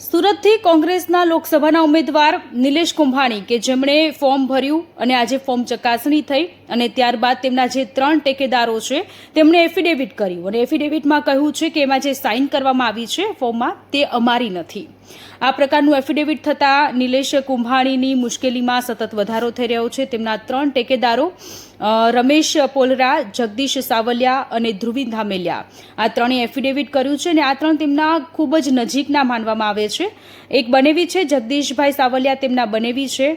સુરતથી કોંગ્રેસના લોકસભાના ઉમેદવાર નિલેશ કુંભાણી કે જેમણે ફોર્મ ભર્યું અને આજે ફોર્મ ચકાસણી થઈ અને ત્યારબાદ તેમના જે 3 ટેકેદારો છે તેમણે એફિડેવિટ કર્યું અને એફિડેવિટમાં કહ્યું છે કે એમાં જે સાઇન કરવામાં આવી છે ફોર્મમાં તે અમારી નથી। આ પ્રકારનું એફિડેવિટ થતાં નિલેશ કુંભાણીની મુશ્કેલીમાં સતત વધારો થઈ રહ્યો છે। તેમના 3 ટેકેદારો રમેશ પોલરા, જગદીશ સાવલિયા અને ધ્રુવીન ધામેલિયા આ ત્રણેય એફિડેવિટ કર્યું છે અને આ ત્રણ તેમના ખૂબ જ નજીકના માનવામાં આવે છે। એક બનેવી છે જગદીશભાઈ સાવલિયા, તેમના બનેવી છે,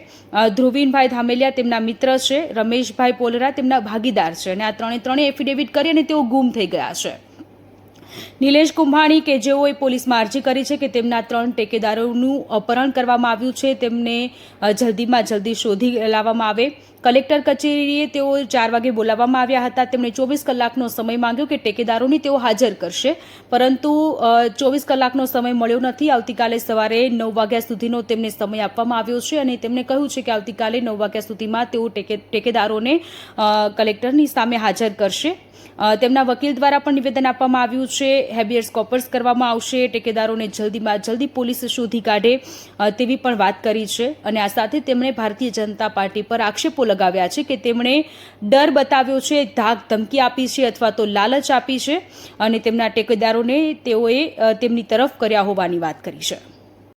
ધ્રુવીનભાઈ ધામેલિયા તેમના મિત્ર છે, રમેશભાઈ પોલરા તેમના ભાગીદાર છે અને આ ત્રણેય એફિડેવિટ કરી અને તેઓ ગુમ થઈ ગયા છે। નિલેશ કુંભાણી કે જેઓએ પોલીસમાં અરજી કરી છે કે તેમના 3 ટેકેદારોનું અપહરણ કરવામાં આવ્યું છે, તેમને જલ્દીમાં જલ્દી શોધી લાવવામાં આવે। કલેક્ટર કચેરીએ તેઓ 4 વાગે બોલાવવામાં આવ્યા હતા। તેમણે 24 કલાકનો સમય માંગ્યો કે ટેકેદારોની તેઓ હાજર કરશે, પરંતુ 24 કલાકનો સમય મળ્યો નથી। આવતીકાલે સવારે 9 વાગ્યા સુધીનો તેમને સમય આપવામાં આવ્યો છે અને તેમણે કહ્યું છે કે આવતીકાલે 9 વાગ્યા સુધીમાં તેઓ ટેકેદારોને કલેક્ટરની સામે હાજર કરશે। તેમના વકીલ દ્વારા પણ નિવેદન આપવામાં આવ્યું છે, હેબિયસ કોર્પસ કરવામાં આવશે, ટેકેદારોને જલ્દીમાં જલ્દી પોલીસ શોધી કાઢે તેવી પણ વાત કરી છે અને આ સાથે તેમણે ભારતીય જનતા પાર્ટી પર આક્ષેપો લગાવ્યા છે કે તેમણે ડર બતાવ્યો છે, ધાક ધમકી આપી છે અથવા તો લાલચ આપી છે અને તેમના ટેકેદારોને તેઓએ તેમની તરફ કર્યા હોવાની વાત કરી છે।